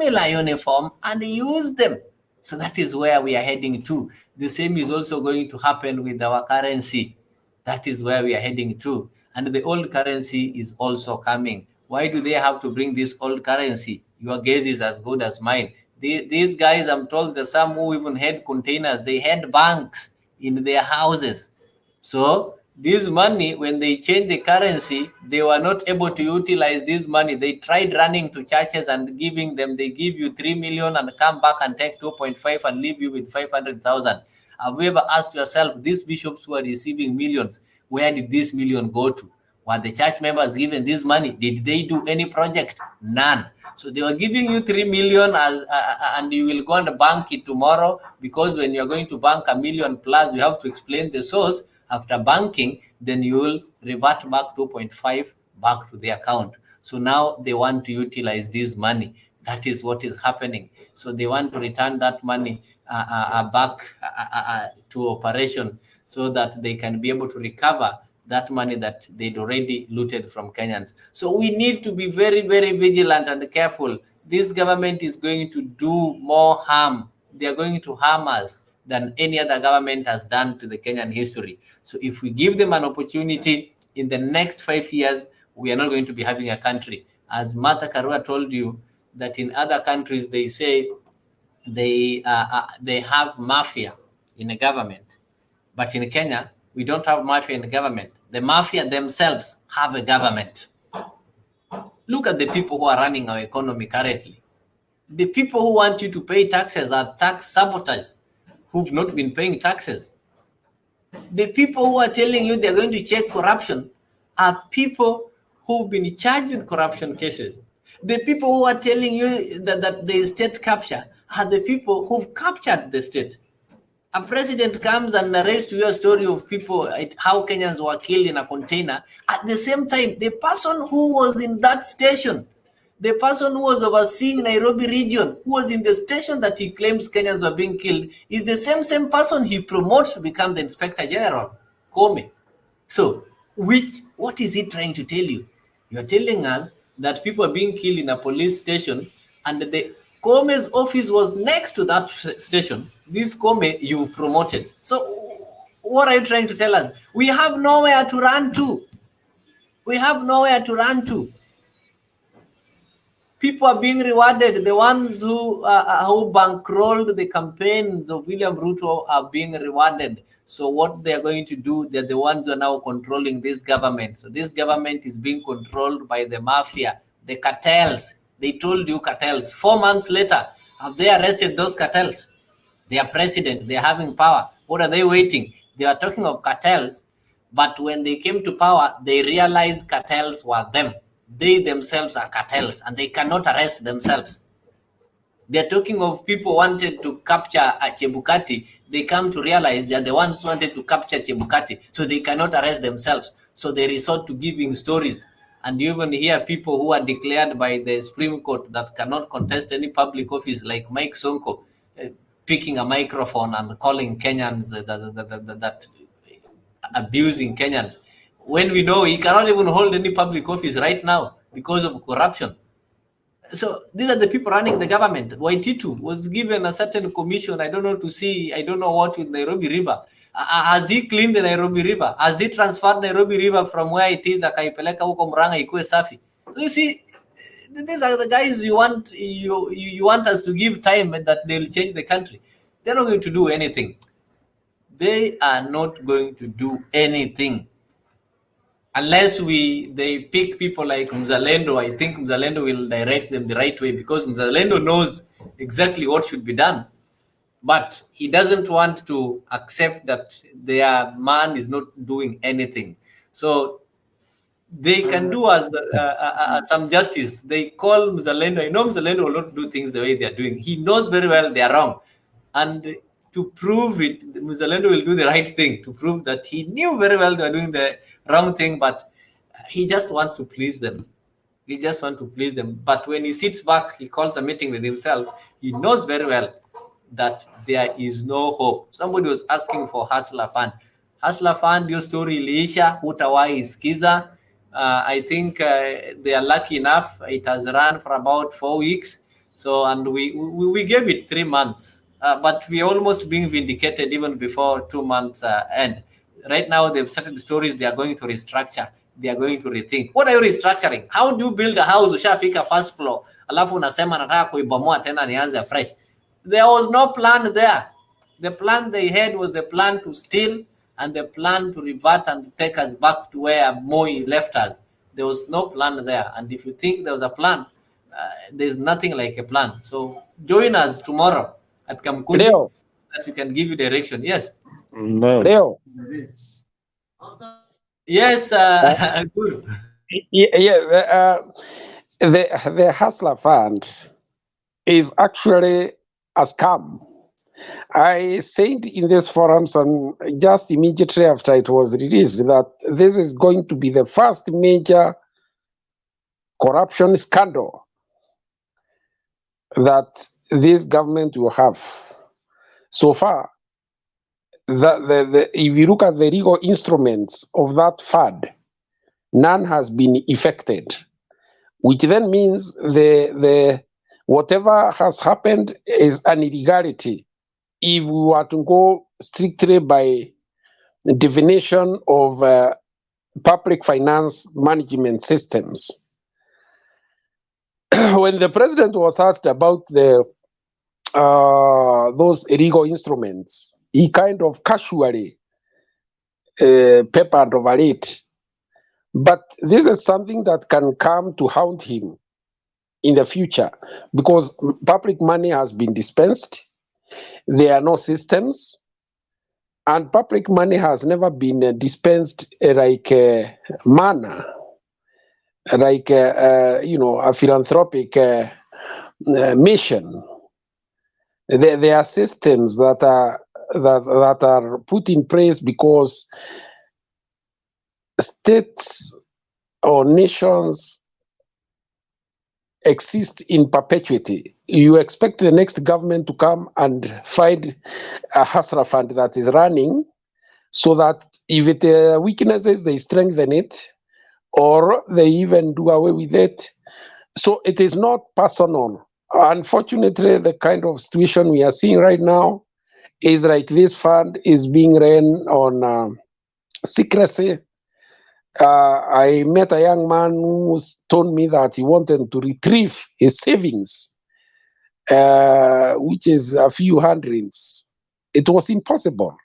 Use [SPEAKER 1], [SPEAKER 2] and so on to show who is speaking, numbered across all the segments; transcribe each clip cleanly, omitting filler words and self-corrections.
[SPEAKER 1] similar uniform and use them. So that is where we are heading to. The same is also going to happen with our currency. That is where we are heading to. And the old currency is also coming. Why do they have to bring this old currency? Your guess is as good as mine. These guys, I'm told, that some who even had containers, they had banks in their houses. So this money, when they changed the currency, they were not able to utilize this money. They tried running to churches and giving them, they give you 3 million and come back and take 2.5 and leave you with 500,000. Have you ever asked yourself, these bishops who are receiving millions, where did this million go to? Were the church members given this money? Did they do any project? None. So they were giving you 3 million and you will go and bank it tomorrow, because when you're going to bank a million plus, you have to explain the source. After banking, then you will revert back 2.5 back to the account. So now they want to utilize this money. That is what is happening. So they want to return that money back to operation, so that they can be able to recover that money that they'd already looted from Kenyans. So we need to be very, very vigilant and careful. This government is going to do more harm. They are going to harm us than any other government has done to the Kenyan history. So if we give them an opportunity, in the next 5 years, we are not going to be having a country. As Martha Karua told you, that in other countries, they say they have mafia in a government. But in Kenya, we don't have mafia in the government. The mafia themselves have a government. Look at the people who are running our economy currently. The people who want you to pay taxes are tax saboteurs who've not been paying taxes. The people who are telling you they're going to check corruption are people who've been charged with corruption cases. The people who are telling you that there is state capture are the people who've captured the state. A president comes and narrates to you a story of people, how Kenyans were killed in a container. At the same time, the person who was in that station, the person who was overseeing Nairobi region, who was in the station that he claims Kenyans were being killed, is the same person he promotes to become the Inspector General, Kome. So, what is he trying to tell you? You're telling us that people are being killed in a police station, and the Kome's office was next to that station. This Kome you promoted. So, what are you trying to tell us? We have nowhere to run to. We have nowhere to run to. People are being rewarded. The ones who bankrolled the campaigns of William Ruto are being rewarded. So what they are going to do, they're the ones who are now controlling this government. So this government is being controlled by the mafia, the cartels. They told you cartels. 4 months later, have they arrested those cartels? They are president. They are having power. What are they waiting? They are talking of cartels, but when they came to power, they realized cartels were them. They themselves are cartels and they cannot arrest themselves. They're talking of people wanted to capture a Chebukati. They come to realize they're the ones who wanted to capture Chebukati, so they cannot arrest themselves. So they resort to giving stories. And you even hear people who are declared by the Supreme Court that cannot contest any public office, like Mike Sonko, picking a microphone and calling Kenyans that abusing Kenyans, when we know he cannot even hold any public office right now because of corruption. So these are the people running the government. Waititu was given a certain commission, I don't know, to see, I don't know what, with Nairobi River. Has he cleaned the Nairobi River? Has he transferred Nairobi River from where it is, akaipeleka huko Murang'a ikuwe safi? So you see, these are the guys you want us to give time that they'll change the country. They're not going to do anything. They are not going to do anything. Unless they pick people like Mzalendo. I think Mzalendo will direct them the right way, because Mzalendo knows exactly what should be done. But he doesn't want to accept that their man is not doing anything. So they can do us some justice. They call Mzalendo. I know Mzalendo will not do things the way they are doing. He knows very well they are wrong. And to prove it, Mzalendo will do the right thing, to prove that he knew very well they were doing the wrong thing, but he just wants to please them. He just wants to please them. But when he sits back, he calls a meeting with himself, he knows very well that there is no hope. Somebody was asking for Hustler Fund. Hustler Fund, your story, Leisha, Hutawai is Kiza. I think they are lucky enough. It has run for about 4 weeks. So, and we gave it 3 months, but we are almost being vindicated even before 2 months end. Right now, they've started stories. They are going to restructure. They are going to rethink. What are you restructuring? How do you build a house? Ushafika first floor, alafu unasema nataka kuibomoa tena nianze fresh. There was no plan there. The plan they had was the plan to steal and the plan to revert and take us back to where Moi left us. There was no plan there. And if you think there was a plan, there's nothing like a plan. So join us tomorrow at Kamkunji
[SPEAKER 2] Leo,
[SPEAKER 1] that we can give you direction. Yes.
[SPEAKER 2] Leo.
[SPEAKER 1] Yes,
[SPEAKER 2] Uh,
[SPEAKER 1] Guru.
[SPEAKER 2] yeah, the Hustler Fund is actually a scam. I said in this forum, just immediately after it was released, that this is going to be the first major corruption scandal that this government will have. So far, if you look at the legal instruments of that fund, none has been effected, which then means the whatever has happened is an illegality. If we were to go strictly by the definition of public finance management systems. When the president was asked about those illegal instruments, he kind of casually papered over it. But this is something that can come to haunt him in the future, because public money has been dispensed. There are no systems, and public money has never been dispensed like manna, like a philanthropic mission. There are systems that are put in place because states or nations exist in perpetuity. You expect the next government to come and find a hustler fund that is running, so that if it weaknesses, they strengthen it, or they even do away with it. So it is not personal. Unfortunately, the kind of situation we are seeing right now is like this fund is being ran on secrecy. I met a young man who told me that he wanted to retrieve his savings, which is a few hundreds. It was impossible.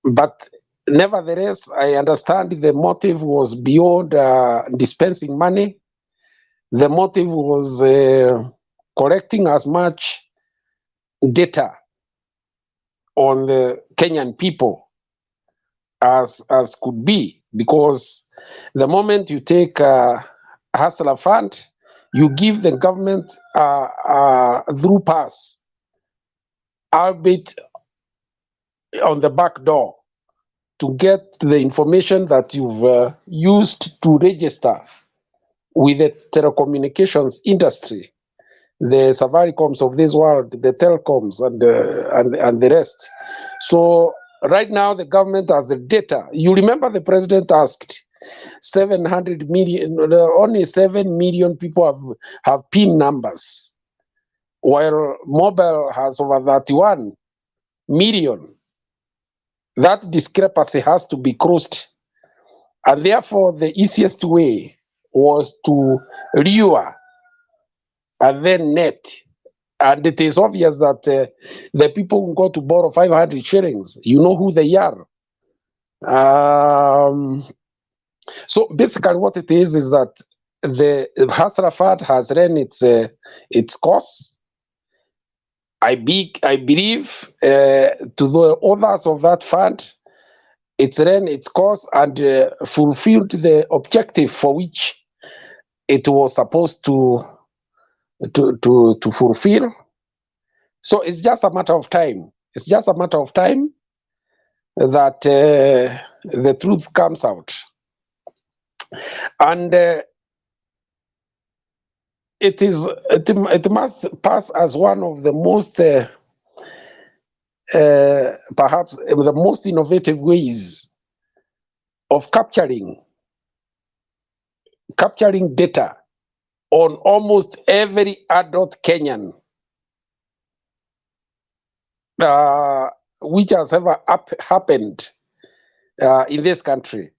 [SPEAKER 2] But nevertheless, I understand the motive was beyond dispensing money. The motive was collecting as much data on the Kenyan people as could be, because the moment you take a hustler fund, you give the government through pass, albeit on the back door, to get the information that you've used to register with the telecommunications industry, the Safaricom's of this world, the telecoms, and the rest. So right now, the government has the data. You remember the president asked 700 million, only 7 million people have PIN numbers, while mobile has over 31 million. That discrepancy has to be crossed. And therefore, the easiest way was to lure and then net. And it is obvious that the people who go to borrow 500 shillings, you know who they are. So basically what it is that the hustler fund has run its course. I believe to the owners of that fund, it's ran its course and fulfilled the objective for which it was supposed to fulfill. So it's just a matter of time. It's just a matter of time that the truth comes out. And it must pass as one of the most perhaps the most innovative ways of capturing data on almost every adult Kenyan, which has ever happened in this country.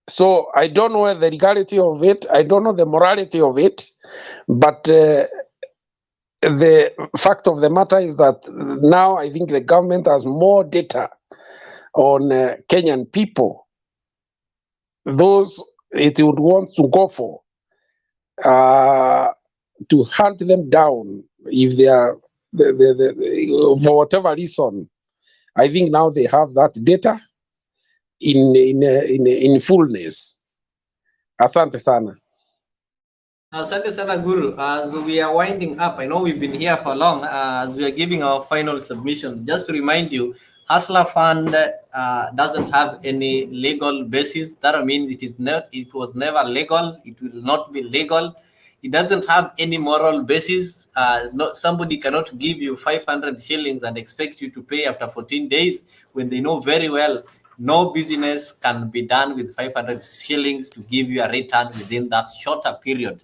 [SPEAKER 2] So I don't know the legality of it. I don't know the morality of it. But the fact of the matter is that now I think the government has more data on Kenyan people, those it would want to go for, to hunt them down if they are, for whatever reason. I think now they have that data in fullness. Asante sana.
[SPEAKER 1] Asante sana Guru. As we are winding up, I know we've been here for long. As we are giving our final submission, just to remind you, Hustler Fund doesn't have any legal basis. That means it is not. It was never legal. It will not be legal. It doesn't have any moral basis. Somebody cannot give you 500 shillings and expect you to pay after 14 days when they know very well no business can be done with 500 shillings to give you a return within that shorter period.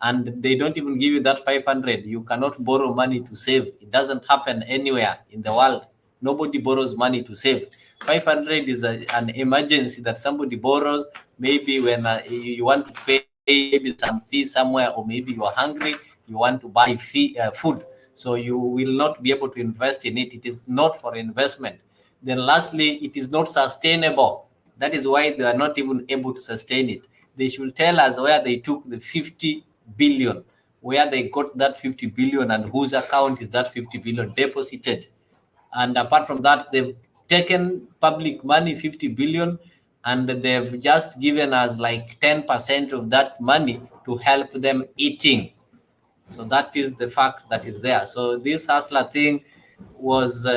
[SPEAKER 1] And they don't even give you that 500. You cannot borrow money to save. It doesn't happen anywhere in the world. Nobody borrows money to save. 500 is an emergency that somebody borrows, maybe when you want to pay maybe some fee somewhere, or maybe you are hungry, you want to buy food. So you will not be able to invest in it. It is not for investment. Then lastly, it is not sustainable. That is why they are not even able to sustain it. They should tell us where they took the 50 billion, where they got that 50 billion and whose account is that 50 billion deposited. And apart from that, they've taken public money, 50 billion, and they've just given us like 10% of that money to help them eating. So that is the fact that is there. So this hustler thing was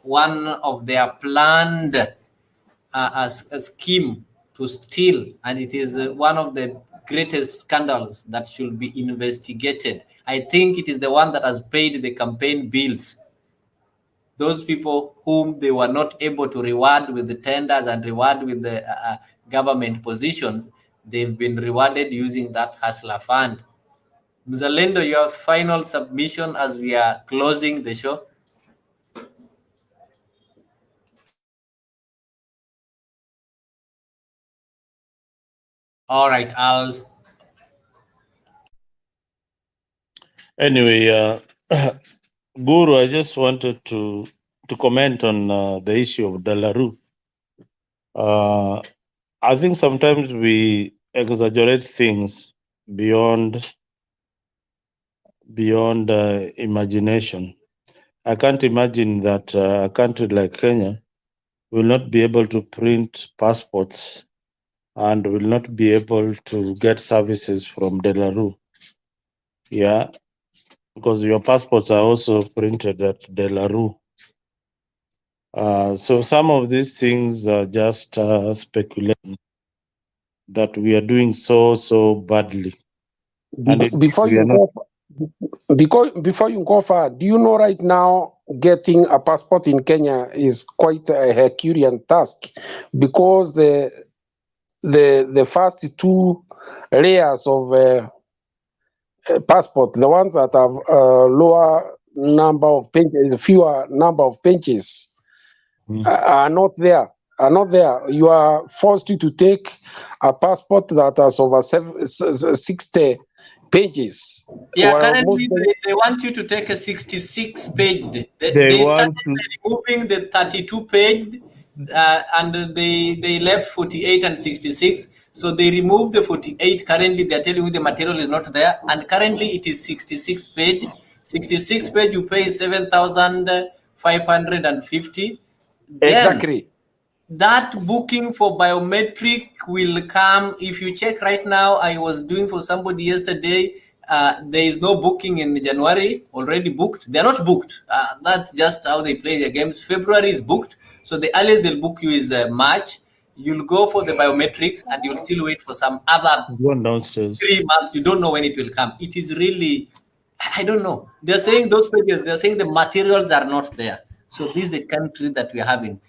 [SPEAKER 1] one of their planned a scheme to steal, and it is one of the greatest scandals that should be investigated. I think it is the one that has paid the campaign bills. Those people whom they were not able to reward with the tenders and reward with the government positions, they've been rewarded using that hustler fund. Mzalendo, your final submission as we are closing the show. All right,
[SPEAKER 3] Anyway, Guru, I just wanted to comment on the issue of Dalaru. I think sometimes we exaggerate things beyond imagination. I can't imagine that a country like Kenya will not be able to print passports and will not be able to get services from Delaru. Yeah, because your passports are also printed at Delaru. So some of these things are just speculation that we are doing so badly.
[SPEAKER 2] Before you go far, do you know right now getting a passport in Kenya is quite a Herculean task, because the first two layers of passport, the ones that have lower number of pages, fewer number of pages, are not there. You are forced to take a passport that has over 60 pages.
[SPEAKER 1] Yeah, currently they want you to take a 66 page. They started removing the 32 page and they left 48 and 66. So they removed the 48. Currently they're telling you the material is not there. And currently it is 66 page. 66 page you pay 7,550.
[SPEAKER 2] Exactly.
[SPEAKER 1] That booking for biometric will come. If you check right now, I was doing for somebody yesterday. There is no booking in January, already booked. They're not booked. That's just how they play their games. February is booked. So the earliest they'll book you is March. You'll go for the biometrics and you'll still wait for some other 3 months. You don't know when it will come. It is really, I don't know. They're saying those pages, they're saying the materials are not there. So this is the country that we're having.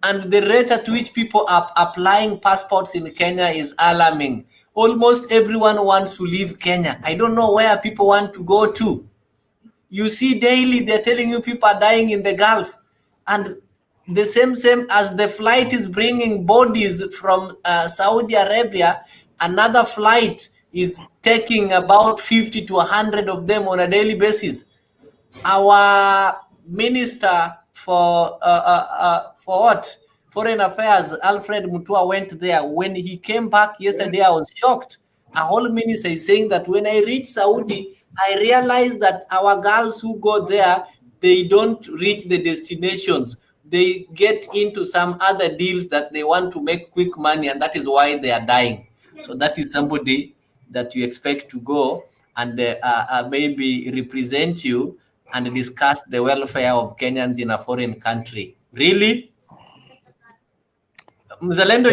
[SPEAKER 1] And the rate at which people are applying passports in Kenya is alarming. Almost everyone wants to leave Kenya. I don't know where people want to go to. You see daily they're telling you people are dying in the Gulf, and the same as the flight is bringing bodies from Saudi Arabia, another flight is taking about 50 to 100 of them on a daily basis. Our minister for what? Foreign Affairs, Alfred Mutua, went there. When he came back yesterday, I was shocked. A whole minister is saying that when I reach Saudi, I realized that our girls who go there, they don't reach the destinations. They get into some other deals that they want to make quick money, and that is why they are dying. So that is somebody that you expect to go and maybe represent you and discuss the welfare of Kenyans in a foreign country. Really? Mzalendo,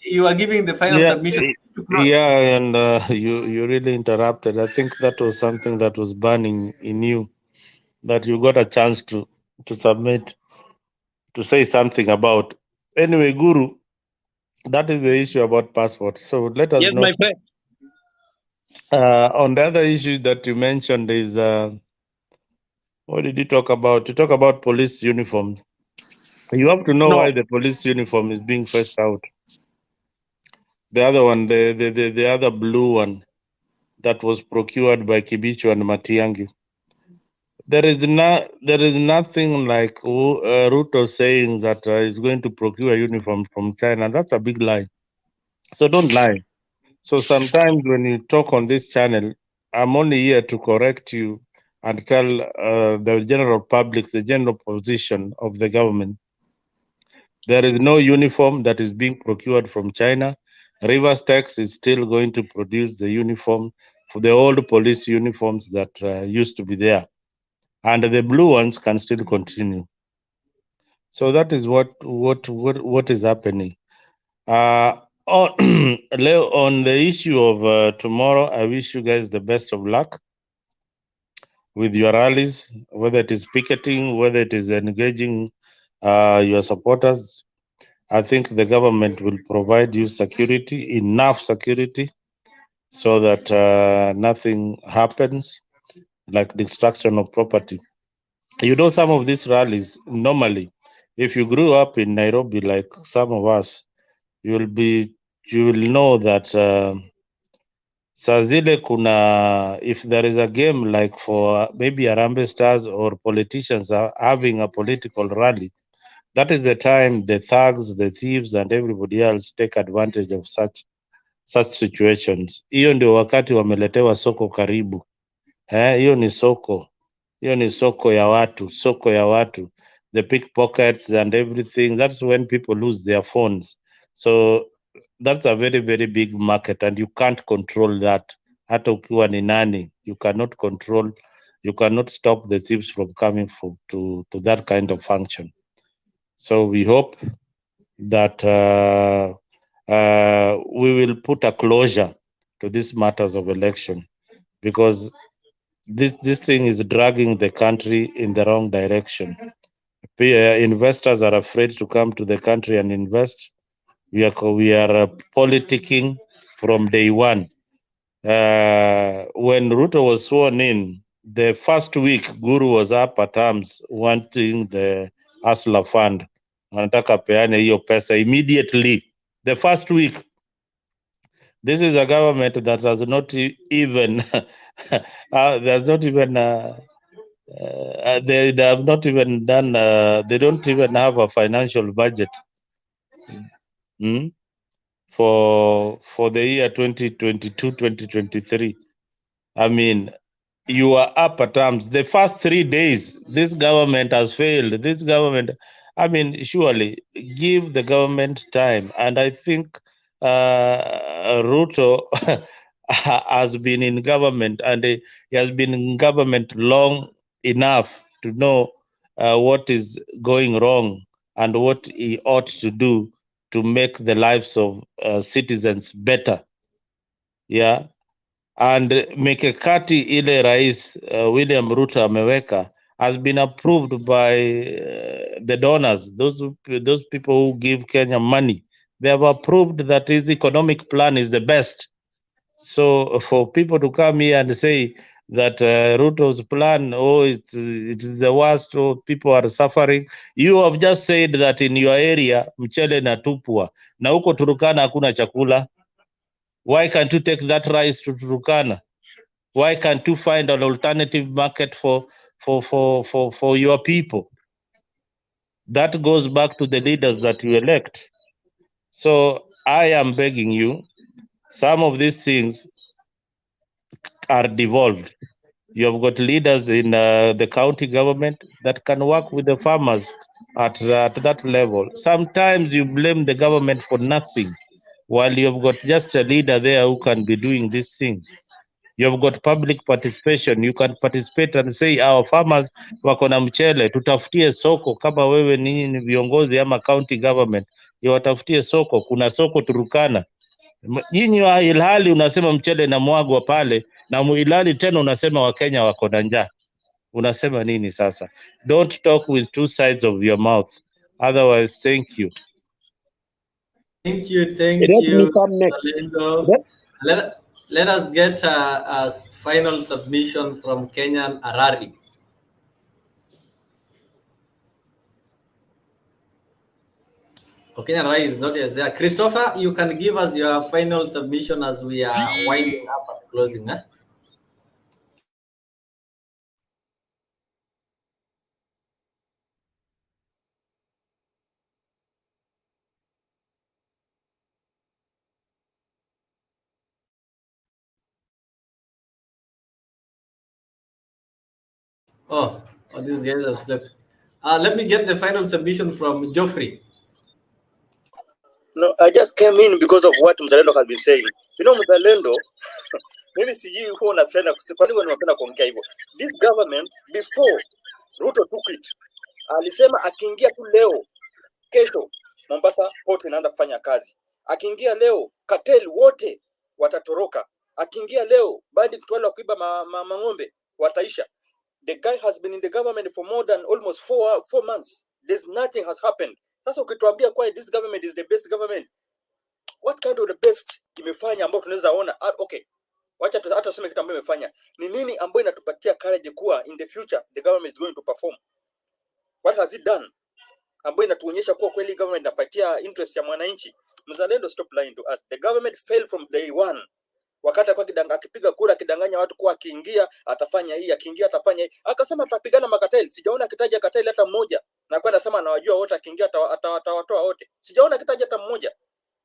[SPEAKER 1] you are giving the final
[SPEAKER 3] Yeah,
[SPEAKER 1] submission.
[SPEAKER 3] yeah, and you really interrupted. I think that was something that was burning in you, that you got a chance to submit, to say something about. Anyway, Guru, that is the issue about passport. So let us
[SPEAKER 4] Yes,
[SPEAKER 3] not.
[SPEAKER 4] my friend.
[SPEAKER 3] On the other issue that you mentioned is what did you talk about? You talk about police uniform. You have to know
[SPEAKER 4] No,
[SPEAKER 3] why the police uniform is being phased out. The other one, the other blue one that was procured by Kibicho and Matiangi. There is nothing like Ruto saying that he's going to procure uniform from China. That's a big lie. So don't lie. So sometimes when you talk on this channel, I'm only here to correct you and tell the general public the general position of the government. There is no uniform that is being procured from China. Rivers Tax is still going to produce the uniform for the old police uniforms that used to be there, and the blue ones can still continue. So that is what is happening. On the issue of tomorrow, I wish you guys the best of luck with your rallies, whether it is picketing, whether it is engaging your supporters. I think the government will provide you security, enough security, so that nothing happens, like destruction of property. You know, some of these rallies, normally, if you grew up in Nairobi like some of us, you will know that saa zile kuna, if there is a game like for maybe Harambee Stars or politicians are having a political rally, that is the time the thugs, the thieves and everybody else take advantage of such situations. Hiyo ndio wakati wameletewa soko karibu. Hiyo ni soko. Hiyo ni soko ya watu. The pickpockets and everything. That's when people lose their phones. So that's a very, very big market and you can't control that. Hata ukiwa ni nani, you cannot control, you cannot stop the thieves from coming to that kind of function. So we hope that we will put a closure to these matters of election, because this thing is dragging the country in the wrong direction. Investors are afraid to come to the country and invest. We are politicking from day one. When Ruto was sworn in, the first week Guru was up at arms wanting the Hustler Fund. Anataka peane hiyo pesa immediately. The first week. This is a government that has not even there's not even they have not even done they don't even have a financial budget for the year 2022-2023. I mean, you are up at arms. The first 3 days, this government has failed. This government, I mean, surely give the government time. And I think Ruto has been in government, and he has been in government long enough to know what is going wrong and what he ought to do to make the lives of citizens better. Yeah. And mikakati ile Rais William Ruto ameweka has been approved by the donors, those people who give Kenya money. They have approved that his economic plan is the best. So for people to come here and say that Ruto's plan, it's the worst, or people are suffering. You have just said that in your area mchele natupwa, na huko Turukana hakuna chakula. Why can't you take that rice to Turukana? Why can't you find an alternative market for your people? That goes back to the leaders that you elect. So I am begging you, some of these things are devolved. You have got leaders in the county government that can work with the farmers at that level. Sometimes you blame the government for nothing, while you've got just a leader there who can be doing these things. You've got public participation. You can participate and say our farmers wako na mchele, tutafutie soko. Kama wewe ni viongozi ama county government, watafutie soko. Kuna soko Turukana. Nyinyi wa ilhali unasema mchele na mwagwa pale, na muilali tena unasema Wakenya wako na njaa. Unasema nini sasa? Don't talk with two sides of your mouth. Otherwise, thank you.
[SPEAKER 1] Thank you, thank
[SPEAKER 2] Let
[SPEAKER 1] you,
[SPEAKER 2] me come next.
[SPEAKER 1] Malindo. Let us get a final submission from Kenyan Arari. Kenyan Arari is not yet there. Christopher, you can give us your final submission as we are winding up and closing. Huh? Oh, these guys have slept. Let me get the final submission from Geoffrey.
[SPEAKER 4] No, I just came in because of what Mzalendo has been saying. You know, Mzalendo, mimi sijui huwa unapenda, kwa nini unapenda kuongea hivyo? This government before Ruto took it, alisema akiingia tu leo, kesho Mombasa port inaanza kufanya kazi. Akiingia leo, cartel wote watatoroka. Akiingia leo, bandit wale kuiba mang'ombe wataisha. The guy has been in the government for more than almost 4 months. There's nothing has happened. Sasa ukituambia kwa this government is the best government, what kind of the best imefanya ambayo tunaweza ona? Okay, wacha hata tuseme kitu ambayo imefanya ni nini ambayo inatupatia courage kuwa in the future the government is going to perform. What has it done ambayo inatuonyesha kuwa kweli government inafightia interest ya mwananchi? Mzalendo, stop lying to us. The government failed from day one. Wakati kwa akipiga kura akidanganya watu kwa akiingia atafanya hii, akiingia atafanya hii. Akasema atapigana makateli. Sijaona akitaja kateli hata mmoja. Na kwa anasema anawajua wote, akiingia atawatoa wote. Sijaona akitaja hata mmoja.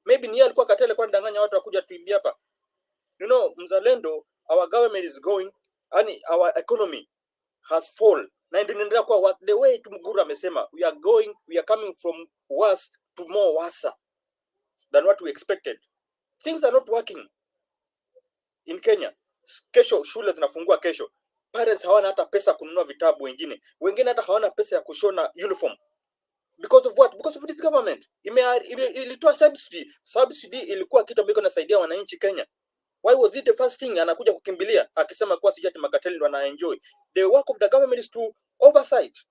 [SPEAKER 4] Maybe ni yeye alikuwa kateli kwa ndanganya watu wakuja tuimbia hapa. You know, Mzalendo, our government is going, and our economy has fallen. Na ndio inaendelea kwa the way Tumguru amesema, we are coming from worse to more worse than what we expected. Things are not working in Kenya. Kesho shule zinafungua kesho. Parents hawana hata pesa kununua vitabu, wengine hata hawana pesa ya kushona uniform. Because of what? Because of this government. Ilitoa subsidy. Subsidy ilikuwa kitu ambacho kinasaidia wananchi Kenya. Why was it the first thing anakuja kukimbilia akisema kwa sijati makateli ndo ana enjoy? The work of the government is to oversight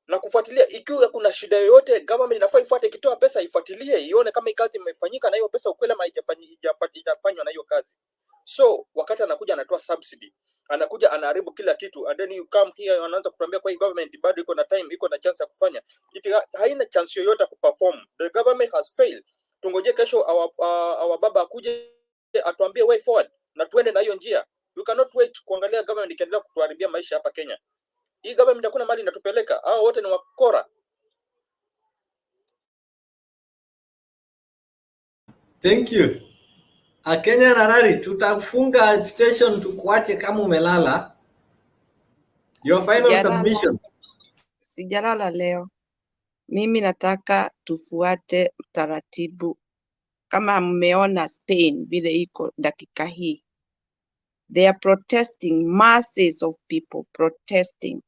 [SPEAKER 4] na kufuatilia. Ikiwa kuna shida yoyote, government inafaa ifuate, ikitoa pesa ifuatilie, ione kama kazi imefanyika na hiyo pesa ukweli ama haijafanywa na hiyo kazi. So wakati anakuja anatoa subsidy, anakuja anaharibu kila kitu, and then you come here anaanza kutuambia kwa hii government bado iko na time, iko na chance ya kufanya. Haina chance yoyote ya kuperform. The government has failed. Tungoje kesho our baba akuje atuambie way forward na tuende na hiyo njia. We cannot wait kuangalia government ikiendelea kutuharibia maisha hapa Kenya. Hii government hakuna mali inatupeleka. Hao wote ni wakora.
[SPEAKER 1] Thank you. Kenya Arari, tutafunga station tukuache kama umelala. Your final submission.
[SPEAKER 5] Sijalala leo. Mimi nataka tufuate taratibu. Kama mmeona Spain vile iko dakika hii. They are protesting, masses of people protesting.